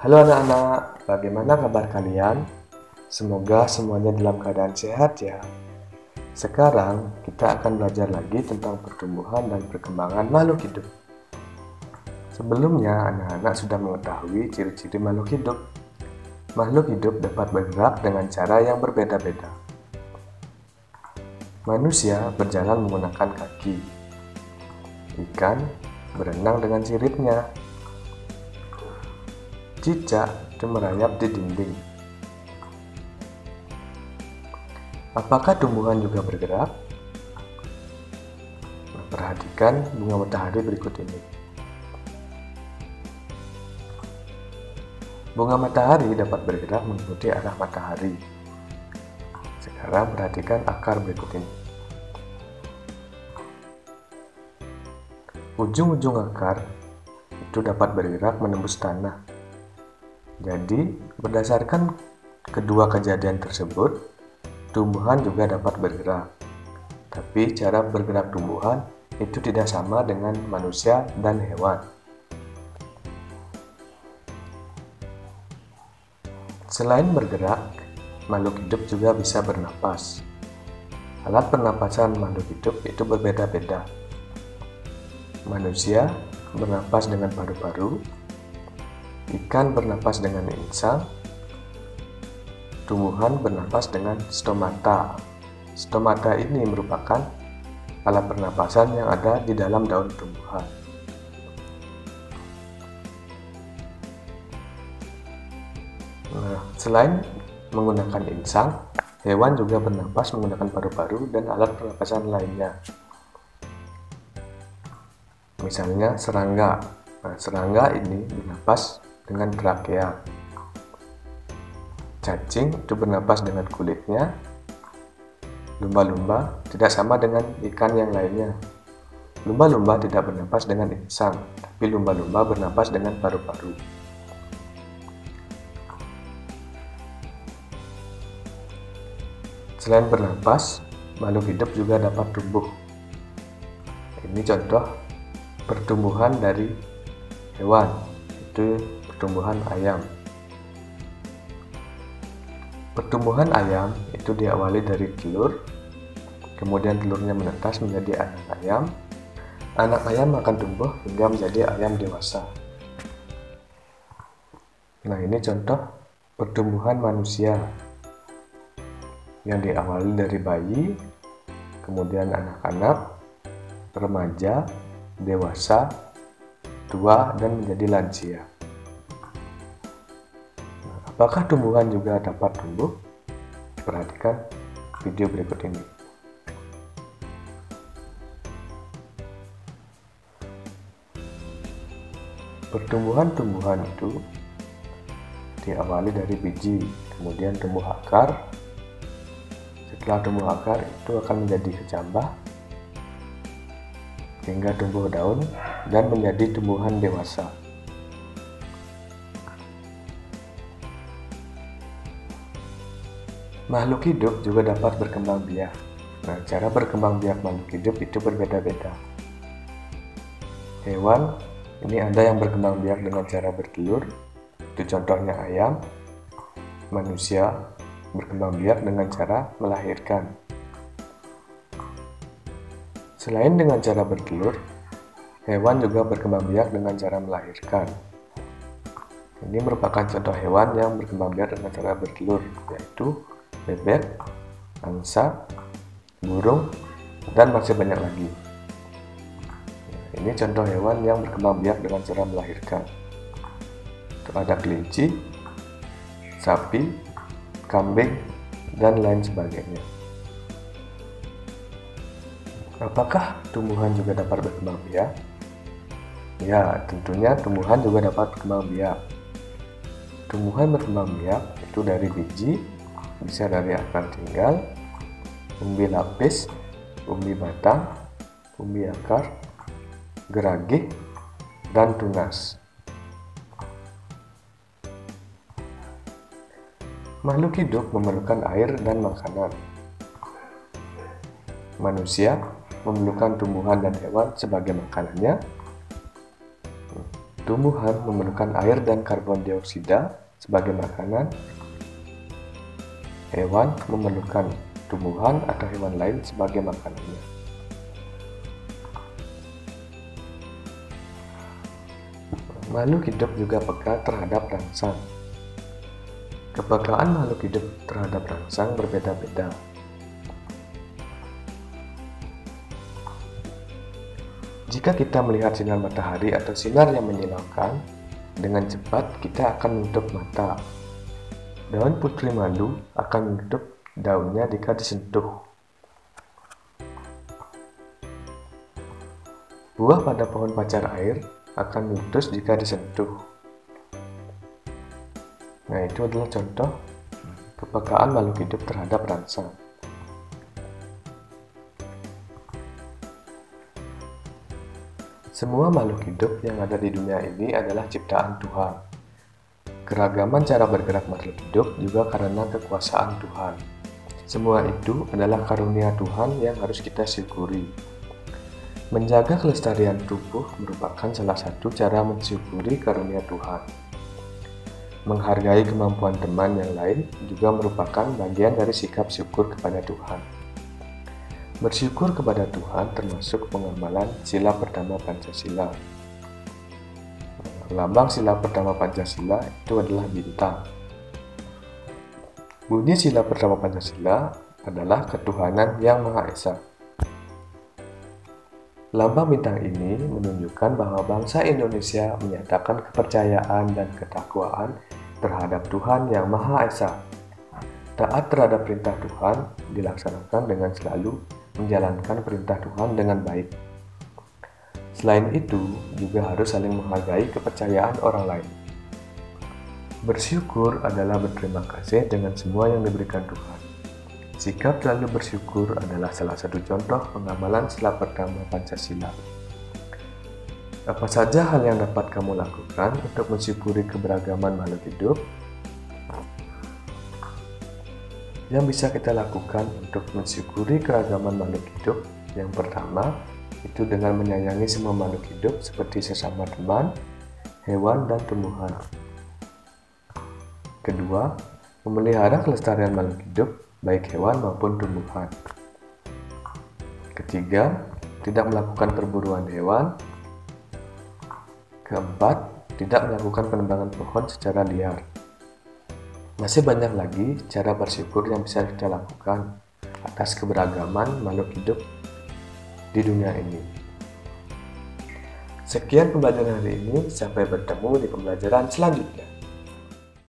Halo anak-anak, bagaimana kabar kalian? Semoga semuanya dalam keadaan sehat ya. Sekarang kita akan belajar lagi tentang pertumbuhan dan perkembangan makhluk hidup. Sebelumnya anak-anak sudah mengetahui ciri-ciri makhluk hidup. Makhluk hidup dapat bergerak dengan cara yang berbeda-beda. Manusia berjalan menggunakan kaki. Ikan berenang dengan siripnya. Cicak itu merayap di dinding. Apakah tumbuhan juga bergerak? Perhatikan bunga matahari berikut ini. Bunga matahari dapat bergerak mengikuti arah matahari. Sekarang perhatikan akar berikut ini. Ujung-ujung akar itu dapat bergerak menembus tanah. Jadi, berdasarkan kedua kejadian tersebut, tumbuhan juga dapat bergerak. Tapi cara bergerak tumbuhan itu tidak sama dengan manusia dan hewan. Selain bergerak, makhluk hidup juga bisa bernapas. Alat pernapasan makhluk hidup itu berbeda-beda. Manusia bernapas dengan paru-paru, ikan bernapas dengan insang, tumbuhan bernapas dengan stomata. Stomata ini merupakan alat pernapasan yang ada di dalam daun tumbuhan. Nah, selain menggunakan insang, hewan juga bernapas menggunakan paru-paru dan alat pernapasan lainnya. Misalnya serangga. Nah, serangga ini bernapas dengan trakea. Cacing itu bernapas dengan kulitnya. Lumba-lumba tidak sama dengan ikan yang lainnya. Lumba-lumba tidak bernapas dengan insang, tapi lumba-lumba bernapas dengan paru-paru. Selain bernapas, makhluk hidup juga dapat tumbuh. Ini contoh pertumbuhan dari hewan, itu pertumbuhan ayam. Pertumbuhan ayam itu diawali dari telur, kemudian telurnya menetas menjadi anak ayam. Anak ayam akan tumbuh hingga menjadi ayam dewasa. Nah, ini contoh pertumbuhan manusia yang diawali dari bayi, kemudian anak-anak, remaja, dewasa, tua, dan menjadi lansia. Apakah tumbuhan juga dapat tumbuh? Perhatikan video berikut ini. Pertumbuhan tumbuhan itu diawali dari biji, kemudian tumbuh akar. Setelah tumbuh akar itu akan menjadi kecambah, hingga tumbuh daun dan menjadi tumbuhan dewasa. Makhluk hidup juga dapat berkembang biak. Nah, cara berkembang biak makhluk hidup itu berbeda-beda. Hewan, ini ada yang berkembang biak dengan cara bertelur, itu contohnya ayam. Manusia berkembang biak dengan cara melahirkan. Selain dengan cara bertelur, hewan juga berkembang biak dengan cara melahirkan. Ini merupakan contoh hewan yang berkembang biak dengan cara bertelur, yaitu bebek, angsa, burung, dan masih banyak lagi. Ini contoh hewan yang berkembang biak dengan cara melahirkan. Ada kelinci, sapi, kambing, dan lain sebagainya. Apakah tumbuhan juga dapat berkembang biak? Ya, tentunya tumbuhan juga dapat berkembang biak. Tumbuhan berkembang biak itu dari biji, bisa dari akar tinggal, umbi lapis, umbi batang, umbi akar, geragih, dan tunas. Makhluk hidup memerlukan air dan makanan. Manusia memerlukan tumbuhan dan hewan sebagai makanannya. tumbuhan memerlukan air dan karbon dioksida sebagai makanan. Hewan memerlukan tumbuhan atau hewan lain sebagai makanannya. Makhluk hidup juga peka terhadap rangsang. Kepekaan makhluk hidup terhadap rangsang berbeda-beda. Jika kita melihat sinar matahari atau sinar yang menyilaukan, dengan cepat kita akan menutup mata. Daun putri malu akan menutup daunnya jika disentuh. Buah pada pohon pacar air akan meletus jika disentuh. Nah, itu adalah contoh kepekaan makhluk hidup terhadap rangsang. Semua makhluk hidup yang ada di dunia ini adalah ciptaan Tuhan. Keragaman cara bergerak makhluk hidup juga karena kekuasaan Tuhan. Semua itu adalah karunia Tuhan yang harus kita syukuri. Menjaga kelestarian tubuh merupakan salah satu cara mensyukuri karunia Tuhan. Menghargai kemampuan teman yang lain juga merupakan bagian dari sikap syukur kepada Tuhan. Bersyukur kepada Tuhan termasuk pengamalan sila pertama Pancasila. Lambang sila pertama Pancasila itu adalah bintang. Bunyi sila pertama Pancasila adalah ketuhanan yang Maha Esa. Lambang bintang ini menunjukkan bahwa bangsa Indonesia menyatakan kepercayaan dan ketakwaan terhadap Tuhan yang Maha Esa. Taat terhadap perintah Tuhan dilaksanakan dengan selalu menjalankan perintah Tuhan dengan baik. Selain itu, juga harus saling menghargai kepercayaan orang lain. Bersyukur adalah berterima kasih dengan semua yang diberikan Tuhan. Sikap selalu bersyukur adalah salah satu contoh pengamalan sila pertama Pancasila. Apa saja hal yang dapat kamu lakukan untuk mensyukuri keberagaman makhluk hidup? Yang bisa kita lakukan untuk mensyukuri keragaman makhluk hidup, yang pertama itu dengan menyayangi semua makhluk hidup seperti sesama teman, hewan, dan tumbuhan. Kedua, memelihara kelestarian makhluk hidup, baik hewan maupun tumbuhan. Ketiga, tidak melakukan perburuan hewan. Keempat, tidak melakukan penebangan pohon secara liar. Masih banyak lagi cara bersyukur yang bisa kita lakukan atas keberagaman makhluk hidup di dunia ini. Sekian pembelajaran hari ini, sampai bertemu di pembelajaran selanjutnya.